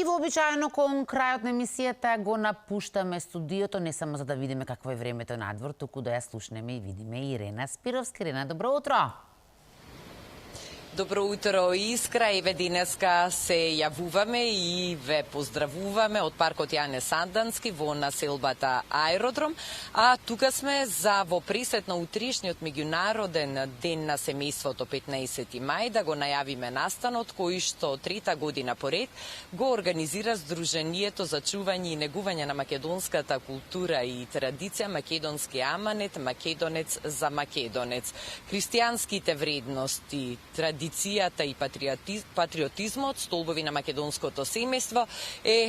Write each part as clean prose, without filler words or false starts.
вообичаено кон крајот на емисијата го напуштаме студиото не само за да видиме какво е времето надвор, туку да ја слушнеме и видиме Ирена Спировски. Ирена, добро утро! Добро утро, Искра. Еве денеска се јавуваме и ве поздравуваме од паркот Јане Сандански во населбата Аеродром. А тука сме за во присет на утришниот меѓународен ден на семејството 15 мај да го најавиме настанот кој што трета година поред го организира Сдруженијето за чување и негување на македонската култура и традиција Македонски аманет, македонец за македонец. Христијанските вредности, традицијата и патриотизмот, столбови на македонското семејство е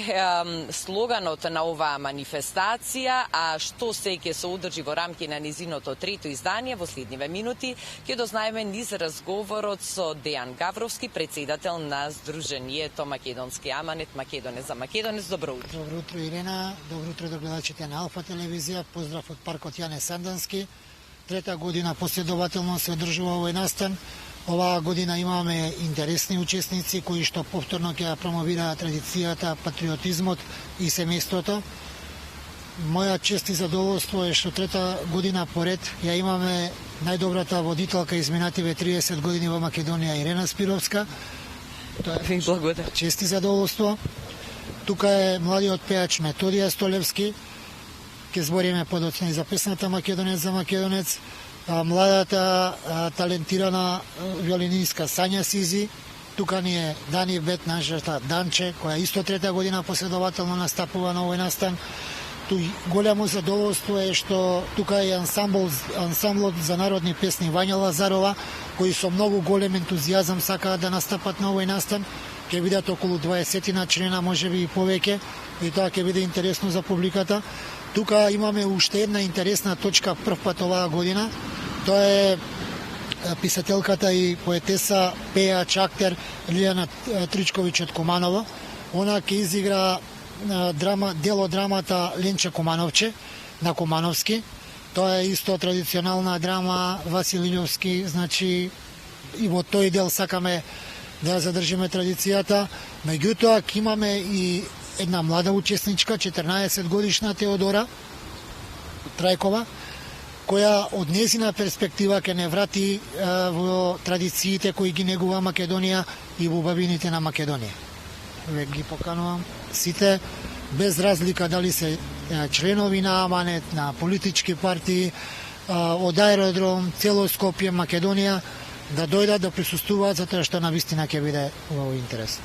слоганот на оваа манифестација, а што се ќе се одржи во рамки на низиното трето издание во следниве минути ќе дознаеме низ разговорот со Дејан Гавровски, председател на Сдруженијето Македонски аманет, македонец за македонец. Добро утро. Добро утро, Ирена. Добро утро до гледачите на Алфа телевизија. Поздрав од паркот Јане Сандански. Трета година последователно се одржува овој настан. Оваа година имаме интересни учесници кои што повторно ќе промовираат традицијата, патриотизмот и семејството. Моја чест и задоволство е што трета година поред ја имаме најдобрата водителка изминативе 30 години во Македонија, Ирена Спировска. Тоа е благодарам. Чест и задоволство. Тука е младиот пеач Методија Столевски. Ќе збориме подоцна и за песната Македонец за македонец. Младата талентирана виолинистка Сања Сизи, тука ни е Дани Бет, нашата Данче, која исто трета година последователно настапува на овој настан. Големо задоволство е што тука е ансамблот за народни песни Вања Лазарова, кои со многу голем ентузијазам сакаат да настапат на овој настан. Ќе бидат околу 20 члена, можеби и повеќе, и тоа ќе биде интересно за публиката. Тука имаме уште една интересна точка прв пат оваа година. Тоа е писателката и поетеса, пеач, актер Лијана Тричковиќ од Куманово. Она ќе изигра дел од драмата Ленче Кумановче на Кумановски. Тоа е исто традиционална драма Васил Илјовски, значи и во тој дел сакаме да ја задржиме традицијата. Меѓутоа ќе имаме и една млада учесничка, 14 годишна Теодора Трајкова, која од незина перспектива ќе не врати во традициите кои ги негува Македонија и во убавините на Македонија. Ве ги поканувам сите, без разлика дали се членови на Аманет, на политички партии, од Аеродром, цело Скопје, Македонија, да дојдат да присуствуваат, затоа што навистина ќе биде во интерес.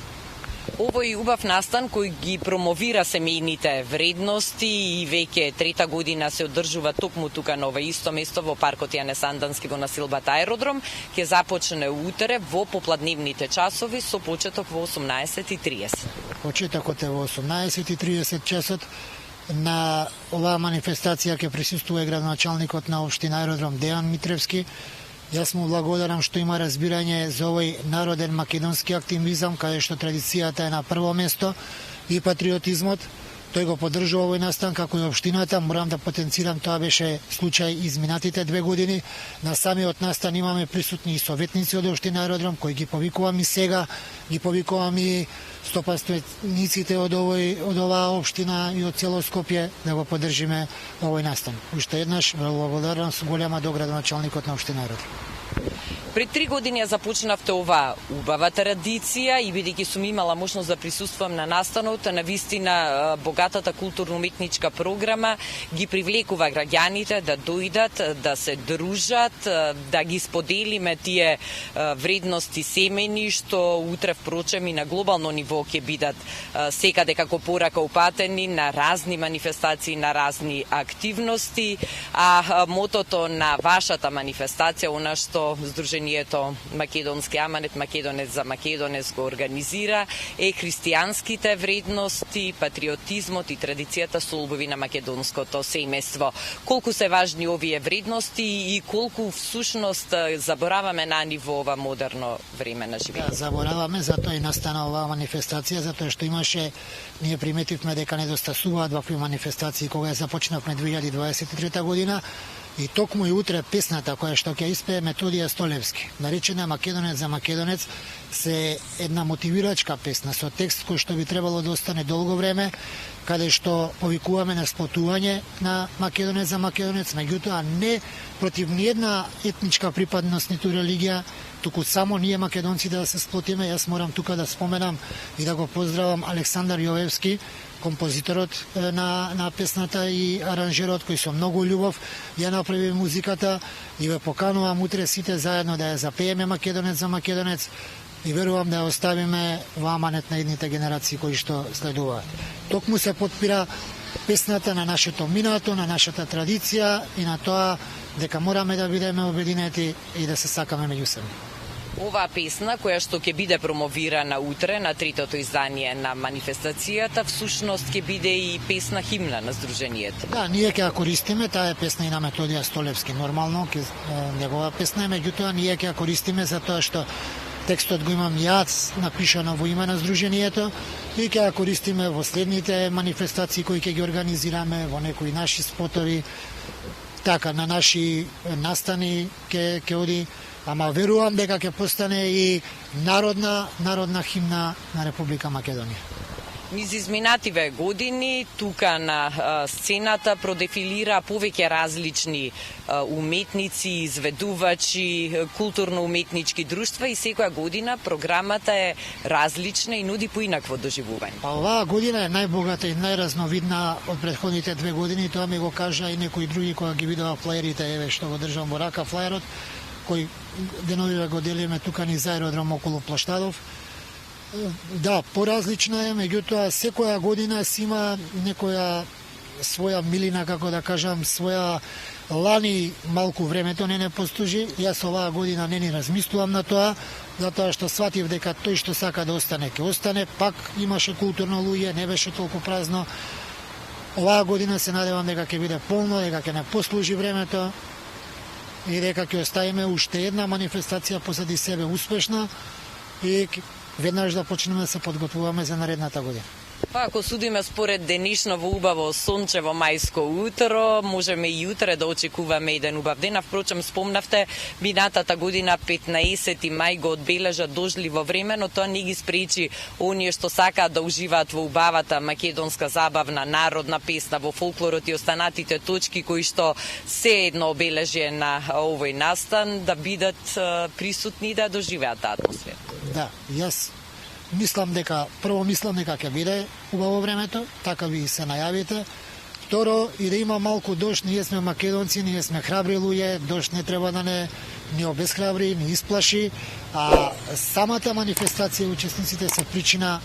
Овој убав настан кој ги промовира семејните вредности и веќе трета година се одржува токму тука на ова исто место во паркот Јане Сандански во населбата Аеродром, ќе започне утре во попладневните часови со почеток во 18:30. Почетокот е во 18:30 часот. На оваа манифестација ќе присуствува градоначалникот на општина Аеродром Дејан Митревски. Јас му благодарам што има разбирање за овој народен македонски активизам, каде што традицијата е на прво место и патриотизмот. Тој го поддржува овој настан како и општината. Морам да потенцирам, тоа беше случај изминатите 2 години. На самиот настан имаме присутни и советници од општина Аеродром, кои ги повикувам и сега, ги повикувам и стопанствениците од оваа општина и од цело Скопје да го поддржиме овој настан. Уште еднаш благодарам со голема до градоначалникот на општина Аеродром. Пред 3 години ја започнавте оваа убава традиција и бидејќи сум имала можност да присуствувам на настанот, навистина богатата културно-уметничка програма ги привлекува граѓаните да дојдат, да се дружат, да ги споделиме тие вредности семејни што утре впрочем и на глобално ниво ќе бидат секаде како порака упатени на разни манифестации, на разни активности, а мотото на вашата манифестација, она што Сдруженијето Македонски аманет, македонец за македонец го организира, е христијанските вредности, патриотизмот и традицијата столбови на македонското семејство. Колку се важни овие вредности и колку всушност забораваме на ниво ова модерно време на живење? Да, забораваме, затоа и настана оваа манифестација, затоа што имаше, ние приметивме дека недостасуваат вакви манифестации кога ја започнавме 2023 година. И токму и утре песната која што ќе испее Методија Столевски, наречена Македонец за македонец, се една мотивирачка песна со текст кој што би требало да остане долго време, каде што повикуваме на сплотување на македонец за македонец, меѓутоа не против ниедна етничка припадност ниту религија, туку само ние македонците да се сплотиме. Јас морам тука да споменам и да го поздравам Александар Јовевски, композиторот на песната и аранжерот, кој со многу љубов ја направи музиката, и ве поканувам утре сите заедно да ја запееме македонец за македонец и верувам да ја оставиме во аманет на едните генерации кои што следуваат. Токму се потпира песната на нашето минато, на нашата традиција и на тоа дека мораме да бидеме обединети и да се сакаме меѓусебно. Оваа песна, која што ќе биде промовирана утре на третото издание на манифестацијата, всушност ќе биде и песна химна на Сдруженијето. Да, ние ќе ја користиме, таа е песна и на Методија Столевски, нормално, негова песна е, меѓутоа ние ќе ја користиме затоа што текстот го имам јас, напишано во име на Сдруженијето, и ќе ја користиме во следните манифестации кои ќе ги организираме, во некои наши спотови, така, на наши настани ќе оди, ама верувам дека ќе постане и народна химна на Република Македонија. Низ изминативе години тука на сцената продефилира повеќе различни уметници, изведувачи, културно-уметнички друштва и секоја година програмата е различна и нуди поинакво доживување. Па оваа година е најбогата и најразновидна од претходните 2 години, тоа ми го кажа и некои други кога ги видува флаерите, еве што го држам во рака флаерот, кој деновиве го делиме тука низ аеродром околу Плоштадов. Да, поразлична е, меѓутоа секоја година си има некоја своја милина, како да кажам, своја лани малку времето не постужи. Јас оваа година не ни размислувам на тоа, затоа што сватив дека тој што сака да остане, ќе остане, пак имаше културно луѓе, не беше толку празно. Оваа година се надевам дека ќе биде полно, дека ќе не послужи времето и дека ќе оставиме уште една манифестација позади себе успешна и веднаш да почнеме да се подготвуваме за наредната година. Па ако судиме според денешново убаво сончево мајско утро, можеме и утре да очекуваме еден убав ден. Впрочем, спомнавте, минатата година 15 мај го одбележа дожливо време, но тоа не ги спречи оние што сакаат да уживаат во убавата македонска забавна народна песна, во фолклорот и останатите точки кои што се едно обележие на овој настан, да бидат присутни и да доживеат таа атмосфера. Да, јас мислам дека ќе биде убаво времето, така ви се најавите. Второ, и да има малку дожд, ние сме македонци, ние сме храбри луѓе, дожд не треба да не обесхрабри, не исплаши, а самата манифестација учесниците се причина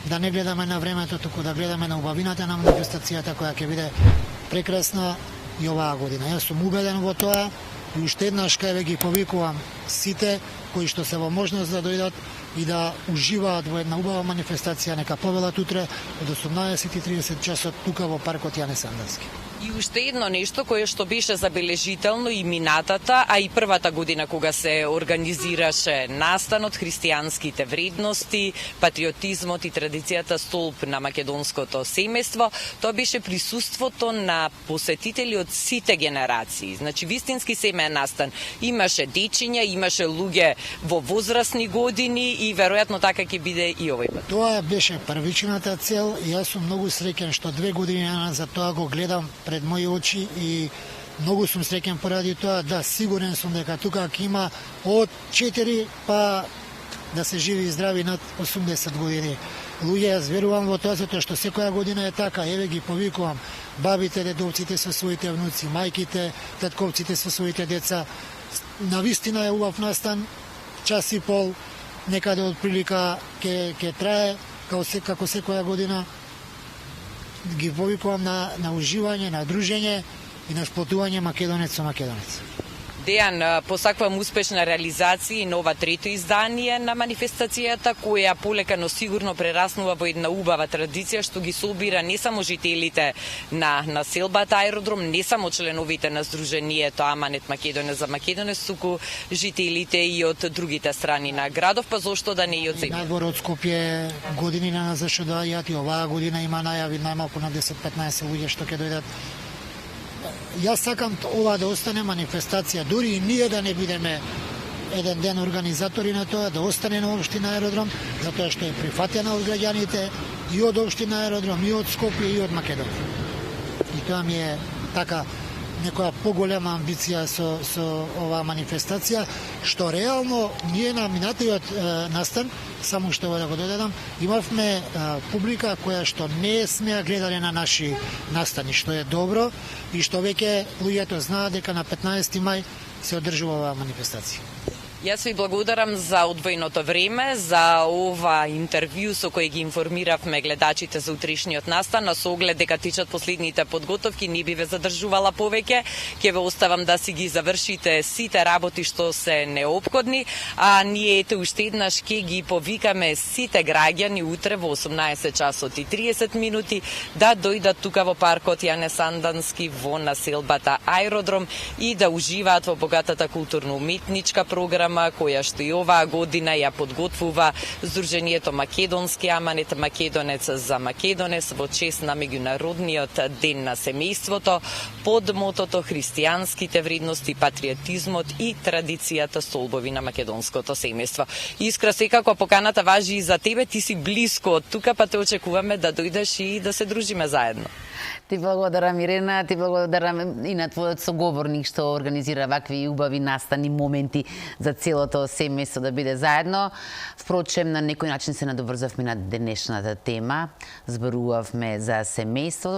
да не гледаме на времето, туку да гледаме на убавината на манифестацијата која ќе биде прекрасна и оваа година. Јас сум убеден во тоа и уште еднаш кај ги повикувам сите кои што се во можност да дојдат и да уживаат во една убава манифестација, нека повелат утре од 18:30 часот тука во паркот Јане Сандански. И уште едно нешто кое што беше забележително и минатата, а и првата година кога се организираше настанот, христијанските вредности, патриотизмот и традицијата столб на македонското семејство, тоа беше присуството на посетители од сите генерации. Значи, вистински семеен настан. Имаше дечиња, имаше луѓе во возрастни години и веројатно така ќе биде и овој пат. Тоа беше првичната цел и јас сум многу среќен што 2 години за тоа го гледам пред мои очи и многу сум среќен поради тоа. Да, сигурен сум дека тука ќе има од 4 па да се живи и здрави над 80 години. Луѓе, јас верувам во тоа затоа што секоја година е така. Еве ги повикувам бабите, дедовците со своите внуци, мајките, татковците со своите деца. Навистина е убав настан, час и пол, некаде од прилика ќе трае, како секоја година. Ги повикувам на уживање, на дружење и на сплотување македонец со македонец. Дејан, посакувам успешна реализација и на ова трето издание на манифестацијата, која полека но сигурно прераснува во една убава традиција што ги собира не само жителите на населбата аеродром, не само членовите на Сдруженијето Аманет Македонец за македонец, туку жителите и од другите страни на градов, па зошто да не и од земја. Надвор од Скопје години на зашо доаѓаат и оваа година има најави најмалку на 10-15 луѓе што ќе дојдат. Јас сакам ова да остане манифестација, дури и ние да не бидеме еден ден организатори на тоа да остане на општина Аеродром, затоа што е прифатена од граѓаните и од општина Аеродром, и од Скопје, и од Македонија. И тоа ми е така некоја поголема амбиција со оваа манифестација, што реално ние на минатиот настан, само што да го додадам, имавме публика која што не смеа гледале на наши настани, што е добро и што веќе луѓето знаат дека на 15 мај се одржува оваа манифестација. Јас ви благодарам за одвоеното време, за ова интервју со кој ги информиравме гледачите за утрешниот настан, со оглед дека тичат последните подготовки, не би ве задржувала повеќе, ќе ве оставам да си ги завршите сите работи што се неопходни, а ние ете уште еднаш ќе ги повикаме сите граѓани утре во 18 часот и 30 минути да дојдат тука во паркот Јане Сандански во населбата Аеродром и да уживаат во богатата културно-уметничка програма која што и оваа година ја подготвува Сдруженијето Македонски аманет Македонец за Македонец во чест на меѓународниот ден на семејството под мотото христијанските вредности, патриотизмот и традицијата столбови на македонското семејство. Искра, секако поканата важи и за тебе, ти си блиско од тука, па те очекуваме да дојдеш и да се дружиме заедно. Ти благодарам, Ирена, ти благодарам и на твојот соговорник што организира вакви убави настани моменти за целото семејство да биде заедно. Впрочем, на некој начин се надоврзавме на денешната тема. Зборувавме за семејство.